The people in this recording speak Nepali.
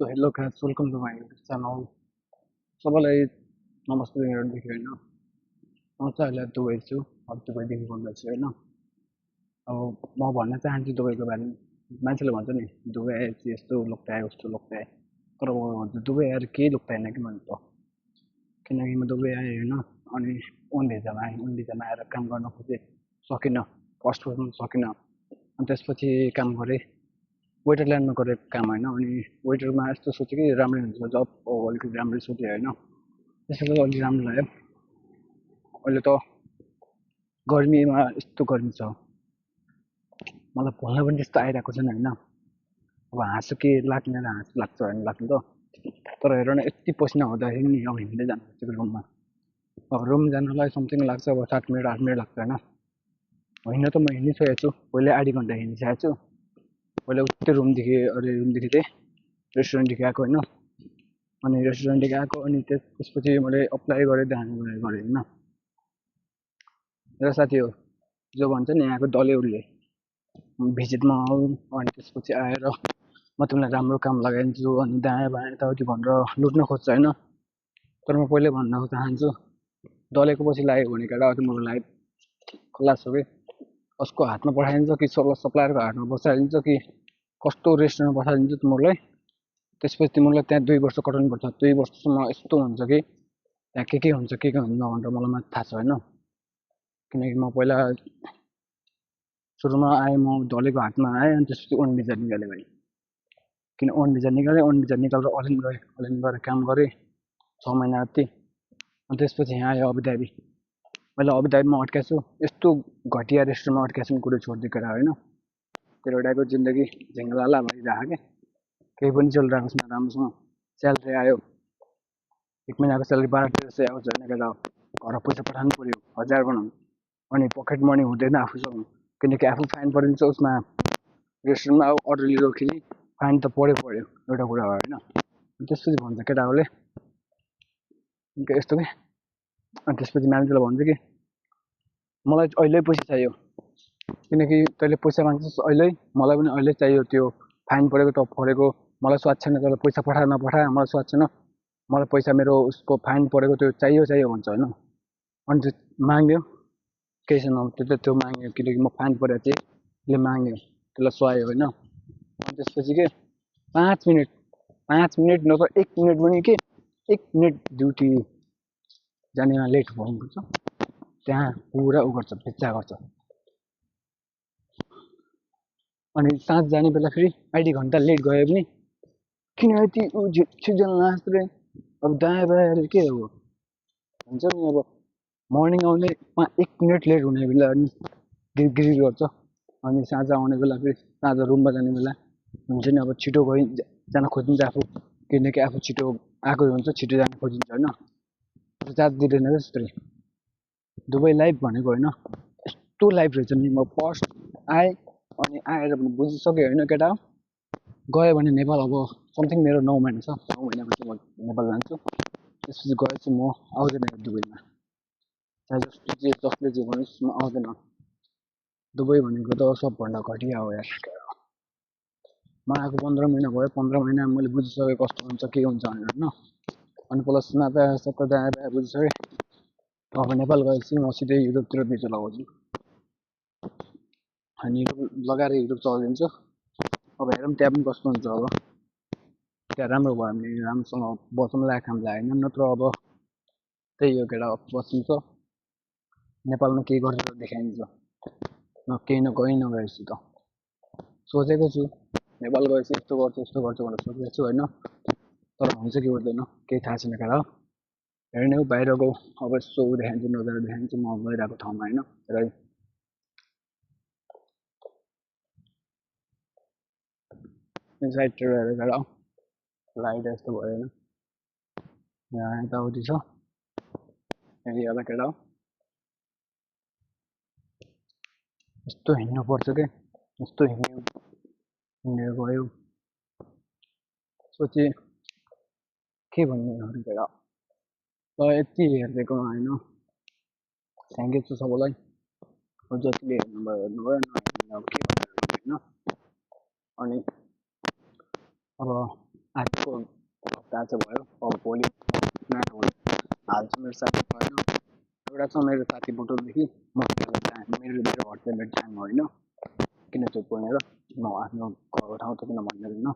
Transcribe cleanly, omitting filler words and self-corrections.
So hello guys, welcome to my YouTube channel. सबैलाई नमस्ते हेर्दैछु हैन। म चाहिँ अहिले दुबई छु, अब दुबईदेखि बोल्दैछु हैन। अब म भन्न चाहन्छु दुबईको बारेमा। मान्छेले भन्छ नि दुबई आएपछि यस्तो लोकता आयो उस्तो लोकता आयो। तर म भन्छु दुबई आएर केही लोकता आएन कि मैले त। किनकि म दुबई आएँ हैन अनि ओन भिजामा आएर काम गर्न खोजेँ, सकिनँ। फर्स्ट फर्स्टमा सकिनँ। अनि त्यसपछि काम गरेँ। वेटर ल्यान्डमा गरेको काम हैन अनि वेटरमा यस्तो सोचेँ कि राम्रै हुन्छ जब अलिकति राम्रै सोचेँ हैन। त्यसैले अलि राम्रो लाग्यो। अहिले त गर्मीमा यस्तो गर्मी छ मलाई भोल्न पनि त्यस्तो आइरहेको छैन हैन। अब हाँसो के लाग्ने र हाँसो लाग्छ हैन लाग्नु त। तर हेर न यति पसिना हुँदाखेरि नि अब हिँड्दै जानु खोजेको रुममा। अब रुम जानलाई समथिङ लाग्छ अब 7 मिनेट 8 मिनेट लाग्छ हैन। होइन त म हिँडिसकेको छु, पहिले आधी घन्टा हिँडिसकेको छु। पहिले उतै रुमदेखि चाहिँ रेस्टुरेन्टदेखि आएको हैन। अनि रेस्टुरेन्टदेखि आएको अनि त्यसपछि मैले अप्लाई गरेँ हैन। मेरो साथी हो जो भन्छ नि यहाँको डले उसले भिजिटमा आऊ अनि त्यसपछि आएर म तिमीलाई राम्रो काम लगाइदिन्छु अनि दायाँ बायाँ यताउति भनेर लुट्न खोज्छ हैन। तर म पहिले भन्न चाहन्छु डलेको पछि लाग्यो भने केटा तिम्रो लाइफ खलास हो कि। कसको हातमा पठाइदिन्छ कि सप्लायरको हातमा बसाइदिन्छ कि कस्तो रेस्टुरेन्टमा बसाइदिन्छ तिमीलाई। त्यसपछि तिमीलाई त्यहाँ 2 वर्ष कटाउनु पर्छ। 2 वर्षसम्म यस्तो हुन्छ कि त्यहाँ के हुन्छ के हुँदैन भनेर मलाई मात्र थाहा छ हैन। किनकि म पहिला सुरुमा आएँ म डलेको हातमा आएँ अनि त्यसपछि ओन भिजा निकालेँ भाइ। किन ओन भिजा निकालेँ, ओन भिजा निकालेर अलिन गएर काम गरेँ 6 महिना जति। अनि त्यसपछि यहाँ आयो अबुधाबी। मैले अबुधाबीमा अड्काएको छु, यस्तो घटिया रेस्टुरेन्टमा अड्काएको छु कुरो छोडिदिएको हैन। तेरो एउटाको जिन्दगी झिङ्गलाला भइरहेको के केही पनि चलिरहेको छैन राम्रोसँग। स्यालेरी आयो 1 महिनाको स्यालेरी 12-1300 आउँछ हैन केटा। घर पैसा पठाउनु पर्यो 1000 बनाउँ अनि पकेट मनी हुँदैन आफूसँग। किनकि आफू फाइन परिन्छ उसमा रेस्टुरेन्टमा अब अर्डर लिँदाखेरि फाइन त पर्यो एउटा कुरा हो हैन। त्यसपछि भन्छ केटाहरूले यस्तो के अनि त्यसपछि म्यानेजरले भन्छ कि मलाई अहिले पैसा चाहियो किनकि तैँले पैसा माग्छस् अहिले, मलाई पनि अहिले चाहियो। त्यो फाइन परेको त परेको मलाई स्वाद छैन, तँले पैसा पठा नपठा मलाई स्वाद छैन। मलाई पैसा मेरो उसको फाइन परेको त्यो चाहियो भन्छ हैन। अनि त्यो माग्यो केही छैन त्यो माग्यो किनकि म फाइन परेको थिएँ त्यसले माग्यो त्यसलाई सुहायो हैन। अनि त्यसपछि के 5 मिनेट नत्र 1 मिनेट पनि के 1 मिनेट ड्युटी जानेमा लेट भइन्छ त्यहाँ पुरा उ गर्छ पिच्चा गर्छ। अनि साँझ जाने बेला फेरि आधी घन्टा लेट गयो पनि किन यति छिटो लास्टले अब दायाँ बायाँ के हो हुन्छ नि। अब मर्निङ आउने 1 मिनेट लेट हुने बेला अनि गिरगिरी गर्छ। अनि साँझ आउने बेला फेरि साँझ रुममा जाने बेला हुन्छ नि। अब छिटो जान खोजिन्छ आफू किनकि आफू छिटो आएको हुन्छ छिटो जान खोजिन्छ हैन। चार्ज दिँदैन जस्तै दुबई लाइफ भनेको हैन यस्तो लाइफ रहेछ नि। म फर्स्ट आएँ अनि आएर पनि बुझिसकेँ हैन केटा। गयो भने नेपाल अब समथिङ मेरो 9 महिना छ, 9 महिनापछि म नेपाल जान्छु। त्यसपछि गएपछि म आउँदैन दुबईमा। चाहे जसले जे भनोस् म आउँदैन। दुबई भनेको त सबभन्दा घटिया हो यार। म आएको 15 महिना भयो, 15 महिना मैले बुझिसकेँ कस्तो हुन्छ के हुन्छ भनेर हैन। अनि प्लस नाता सबै दायाँ बुझिसकेँ। अब नेपाल गएपछि म सिधै युरोपतिर भिजा लगाउँछु अनि युरोप लगाएर युरोप चलाइदिन्छु। अब हेरौँ त्यहाँ पनि कस्तो हुन्छ। अब त्यहाँ राम्रो भयो भने राम्रोसँग बस्नुलाई काम लागेन नत्र अब त्यही हो केटा बसिन्छ नेपालमा केही गरेर देखाइदिन्छ न केही नगएपछि त। सोचेको छु नेपाल गएपछि यस्तो गर्छु भनेर सोचेको छु हैन। तर हुन्छ कि हुँदैन केही थाहा छैन केटा। हेर्ने हो बाहिरको अब यसो देखाइदिन्छु नजर देखाइदिन्छु म गइरहेको ठाउँमा हैन। र साइडतिर हेरेर केटा लाइट यस्तो भयो हैन। यहाँ यताउति छ एरियामा केटा यस्तो हिँड्नु पर्छ के यस्तो हिँडेर गयो। सोचे के भन्ने अरू केटा ल यति हेरिदिएको हैन। थ्याङ्क यू सबैलाई जतिले हेर्नुभयो नहेर्नु अब के भन्नु हैन। अनि अब आजको हप्ता चाहिँ भयो। अब भोलि हाल्छु मेरो साथी होइन। एउटा छ मेरो साथी बुटोलदेखि मेरो घर चाहिँ मेरो जानु होइन किन चुप भनेर म आफ्नो घरको ठाउँ त किन भन्दैन